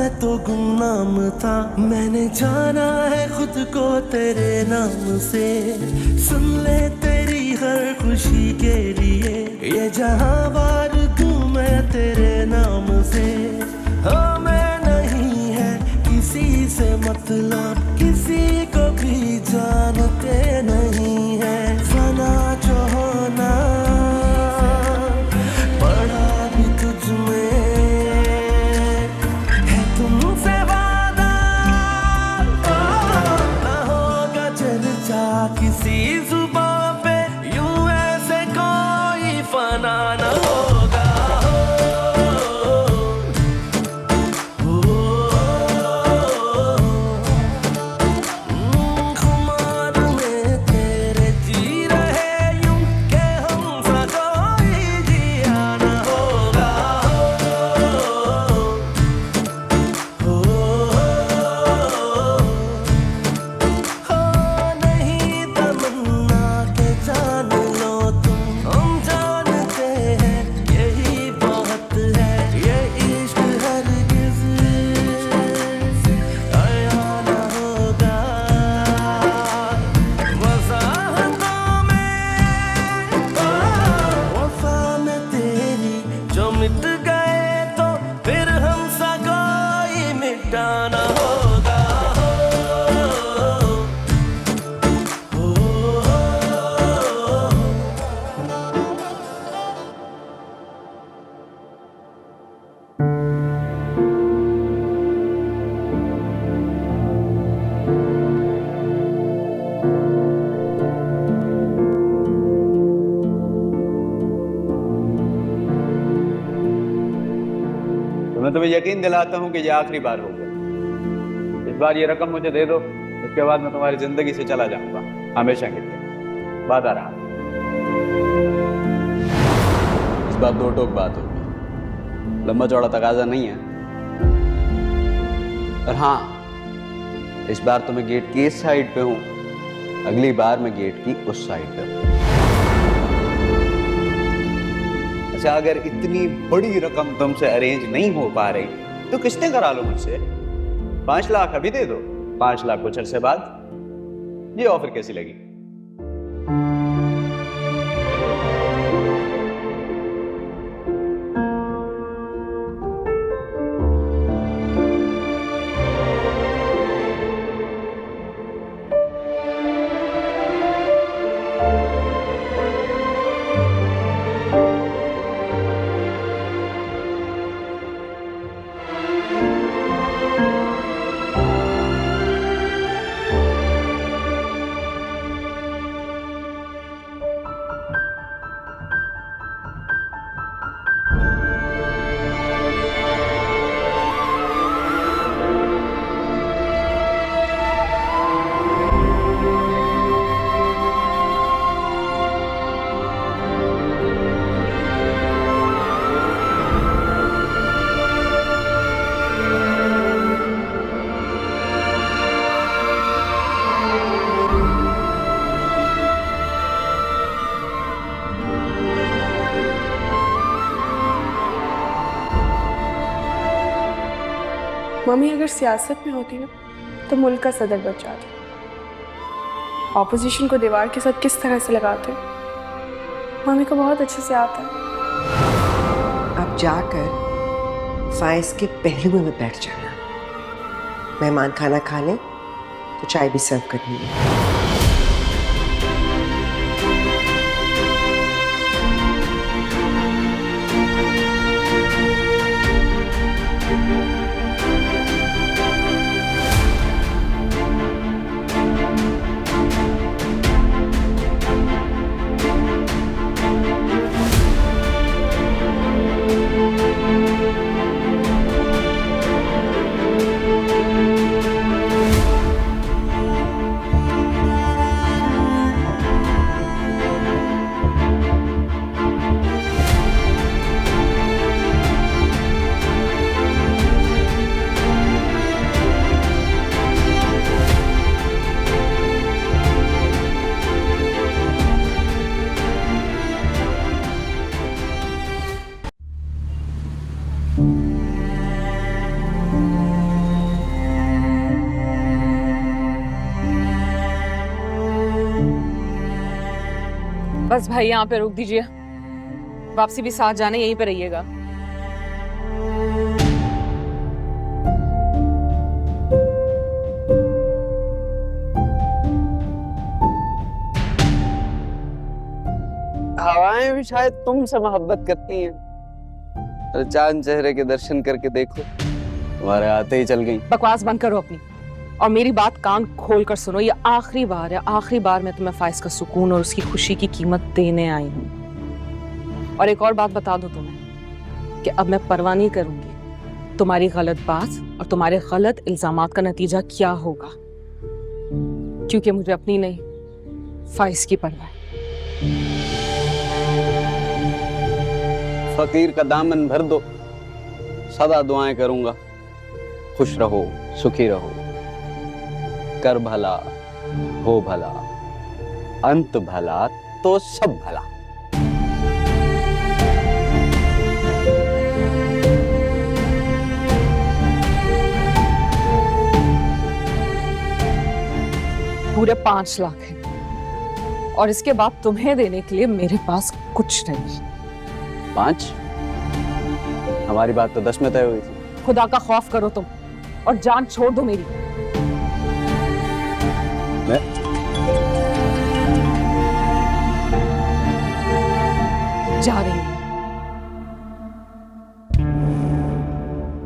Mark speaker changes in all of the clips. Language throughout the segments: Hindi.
Speaker 1: मैं तो गुमनाम था, मैंने जाना है खुद को तेरे नाम से। सुन ले तेरी हर खुशी के लिए ये जहां वार दूं मैं तेरे नाम से। हाँ मैं नहीं है किसी से मतलब, किसी को भी जानते नहीं है। फना जो होना पड़ा भी तुझ में है, तुमसे वादा ना होगा चर्चा किसी जुबां पे, यूं ऐसे कोई फना ना होगा। खुमार में तेरे जी रहे यूं के हमसा कोई जिया ना होगा। नहीं तमन्ना के जान लो तुम, हम जानते हैं यही बहुत है। ये इश्क हरगिज़ आया ना होगा। वज़ाहतों में वफ़ा में तेरी जो मिट गए तो फिर हमसा कोई मिटाना होगा।
Speaker 2: तो मैं तुम्हें यकीन दिलाता हूँ कि ये आखिरी बार होगा। इस बार ये रकम मुझे दे दो, इसके बाद मैं तुम्हारी जिंदगी से चला जाऊंगा हमेशा के लिए। वादा रहा। इस बार दो टोक बात होगी, लंबा चौड़ा तकाजा नहीं है। और हाँ, इस बार तो मैं गेट की इस साइड पे हूँ, अगली बार मैं गेट की उस साइड पे हूँ। अच्छा, अगर इतनी बड़ी रकम तुमसे अरेंज नहीं हो पा रही तो किसने करा लो मुझसे। 5 लाख अभी दे दो, 5 लाख कुछ अरसे बाद। ये ऑफर कैसी लगी?
Speaker 3: मम्मी अगर सियासत में होती ना तो मुल्क का सदर बन जाती। ऑपोजिशन को दीवार के साथ किस तरह से लगाते मम्मी को बहुत अच्छे से आता है।
Speaker 4: अब जाकर फाइज के पहलू में बैठ जाना। मेहमान खाना खा लें तो चाय भी सर्व करनी है।
Speaker 5: बस भाई यहाँ पे रोक दीजिए, वापसी भी साथ जाने, यहीं पे रहिएगा।
Speaker 2: हवाएं भी शायद तुमसे मोहब्बत करती हैं। अरे चांद चेहरे के दर्शन करके देखो, तुम्हारे आते ही चल गई।
Speaker 5: बकवास बंद करो अपनी, और मेरी बात कान खोल कर सुनो। ये आखिरी बार है, आखिरी बार मैं तुम्हें फाइज का सुकून और उसकी खुशी की कीमत देने आई हूँ। और एक और बात बता दो तुम्हें कि अब मैं परवाह नहीं करूंगी तुम्हारी गलत बात और तुम्हारे गलत इल्जामात का नतीजा क्या होगा, क्योंकि मुझे अपनी नहीं फाइज की परवाह है।
Speaker 2: फकीर का दामन भर दो, सदा दुआएं करूंगा। खुश रहो, सुखी रहो, कर भला हो भला, अंत भला तो सब भला।
Speaker 5: पूरे 5 लाख है, और इसके बाद तुम्हें देने के लिए मेरे पास कुछ नहीं।
Speaker 2: 5? हमारी बात तो 10 में तय हुई थी।
Speaker 5: खुदा का खौफ करो तुम, और जान छोड़ दो मेरी।
Speaker 2: मैं
Speaker 5: जा रही हूँ।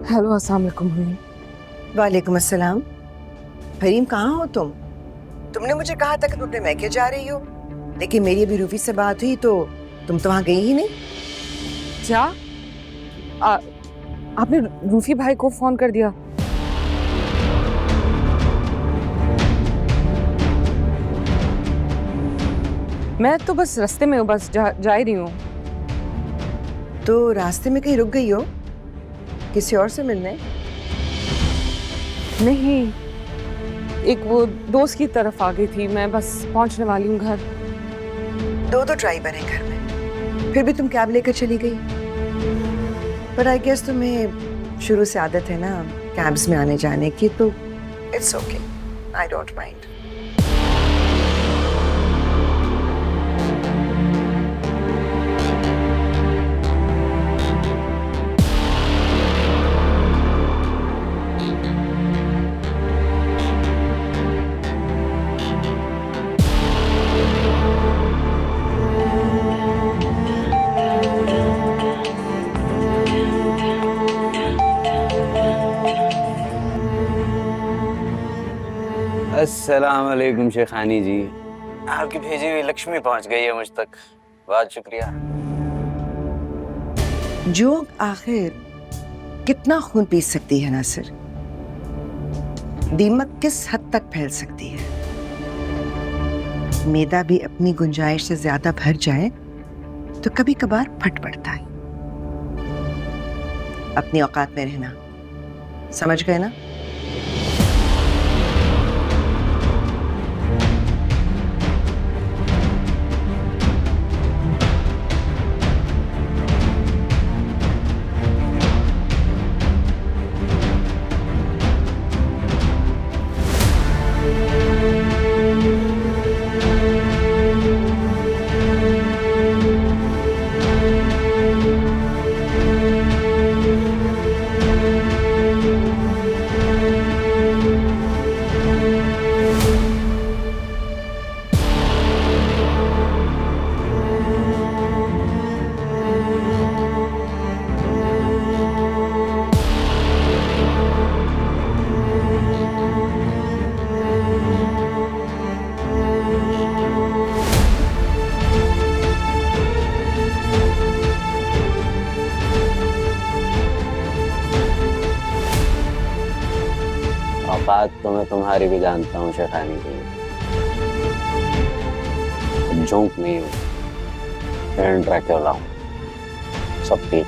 Speaker 5: हेलो, अस्सलाम वालेकुम मम्मी।
Speaker 4: वालेकुम अस्सलाम। फरीम, कहाँ हो तुम? तुमने मुझे कहा था कि तुम अपने मैके जा रही हो, लेकिन मेरी अभी रूफी से बात हुई तो तुम तो वहां गई ही नहीं।
Speaker 5: क्या आपने रूफी भाई को फोन कर दिया? मैं तो बस रास्ते में हूँ, बस जा ही रही हूँ।
Speaker 4: तो रास्ते में कहीं रुक गई हो किसी और से मिलने?
Speaker 5: नहीं, एक वो दोस्त की तरफ आ गई थी, मैं बस पहुंचने वाली हूँ घर।
Speaker 4: 2 ड्राइवर हैं घर में, फिर भी तुम कैब लेकर चली गई। पर आई गेस तुम्हें शुरू से आदत है ना कैब्स में आने जाने की, तो it's okay, I don't mind.
Speaker 2: अस्सलाम वालेकुम शेखानी जी, आपकी भेजी हुई लक्ष्मी पहुंच गई है मुझ तक। बहुत शुक्रिया।
Speaker 4: जोग आखिर कितना खून पी सकती है नासिर? दीमक किस हद तक फैल सकती है? मैदा भी अपनी गुंजाइश से ज्यादा भर जाए तो कभी कभार फट पड़ता है। अपनी औकात में रहना, समझ गए ना?
Speaker 2: औकात तो मैं तुम्हारी भी जानता हूँ शेखानी जी। झोंक नहीं हूँ, ड्रैक्युला हूँ, सब ठीक।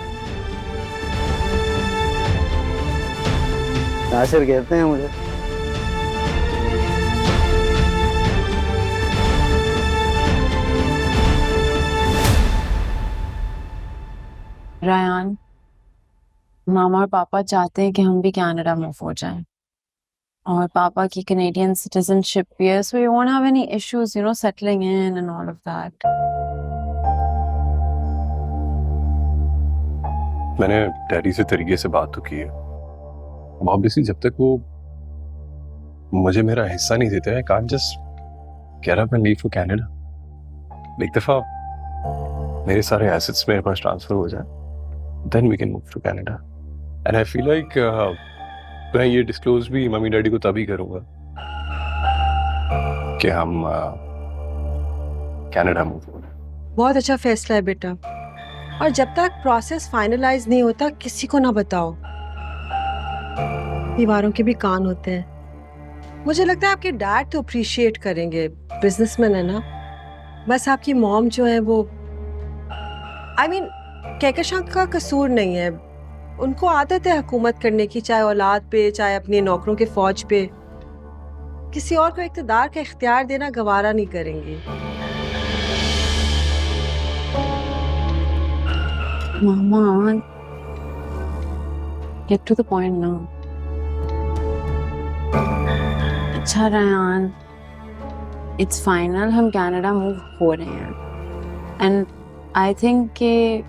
Speaker 2: नासिर कहते हैं मुझे।
Speaker 6: रायान, मामा और पापा चाहते हैं कि हम भी कनाडा मूव हो जाएं, और पापा की कनेडियन सिटीजनशिप भी है, so we won't have any issues, you know, settling in and all of that.
Speaker 7: मैंने डैडी से तरीके से बात तो की है। ऑब्वियसली जब तक वो मुझे मेरा हिस्सा नहीं देते, I can't just get up and leave for Canada. एक दफा मेरे सारे एसेट्स मेरे पास ट्रांसफर हो जाए, then we can move to Canada. And I feel like मैं ये डिस्क्लोज भी मम्मी डैडी को तभी करूंगा कि हम कनाडा मूव हो रहे हैं।
Speaker 8: बहुत अच्छा फैसला है बेटा, और जब तक प्रोसेस फाइनलाइज नहीं होता किसी को ना बताओ। दीवारों के भी कान होते हैं। मुझे लगता है आपके डैड तो अप्रिशिएट करेंगे, बिजनेसमैन है ना। बस आपकी मॉम जो है वो कहकशां का कसूर नहीं है, उनको आदत है हुकूमत करने की, चाहे औलाद पे चाहे अपने नौकरों के फौज पे। किसी और को इख्तियार का इख्तियार देना गवारा नहीं करेंगी।
Speaker 6: Mama, get to the point now. अच्छा रयान, it's final, हम कनाडा मूव हो रहे हैं। And I think कि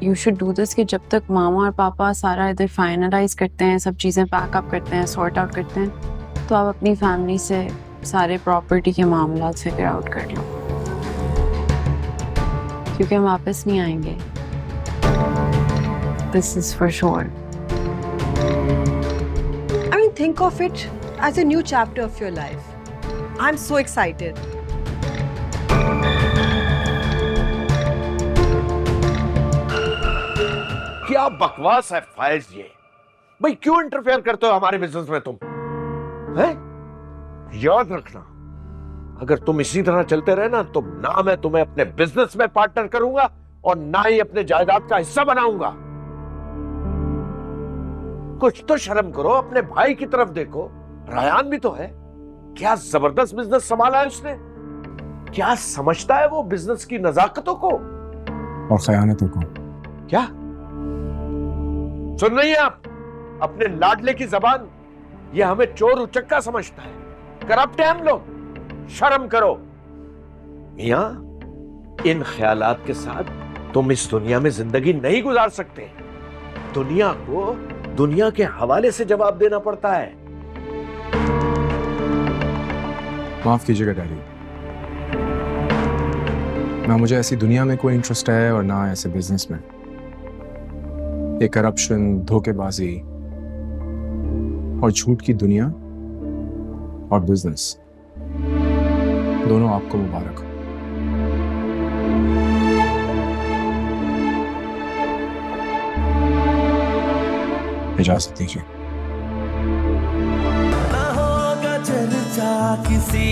Speaker 6: you should do this कि जब तक मामा और पापा सारा इधर फाइनलाइज करते हैं, सब चीज़ें पैकअप करते हैं, सॉर्ट आउट करते हैं, तो आप अपनी फैमिली से सारे प्रॉपर्टी के मामला फिगर आउट कर लो, क्योंकि हम वापस नहीं आएंगे। This is for sure.
Speaker 8: Think of it as a new chapter of your life. I'm so excited.
Speaker 9: क्या बकवास है फाइज ये। भाई क्यों इंटरफेयर करते हो हमारे बिजनेस में तुम? हैं? याद रखना, अगर तुम इसी तरह चलते रहे ना तो ना मैं तुम्हें अपने बिजनेस में पार्टनर करूंगा और ना ही अपने जायदाद का हिस्सा बनाऊंगा। कुछ तो शर्म करो, अपने भाई की तरफ देखो। रायान भी तो है, क्या जबरदस्त बिजनेस संभाला है उसने। क्या समझता है वो बिजनेस की नजाकतों को
Speaker 10: और खयानतों को।
Speaker 9: क्या सुन रही हैं आप? अपने लाडले की जबान। ये हमें चोर उचक्का समझता है, करप्ट है हम लोग। शर्म करो मियां, इन ख्यालात के साथ तुम इस दुनिया में जिंदगी नहीं गुजार सकते। दुनिया को दुनिया के हवाले से जवाब देना पड़ता है।
Speaker 10: माफ कीजिएगा डैडी, ना मुझे ऐसी दुनिया में कोई इंटरेस्ट है और ना ऐसे बिजनेस में। ये करप्शन, धोखेबाजी और झूठ की दुनिया और बिजनेस दोनों आपको मुबारक हो। इजाजत दीजिए।
Speaker 1: ना होगा चर्चा किसी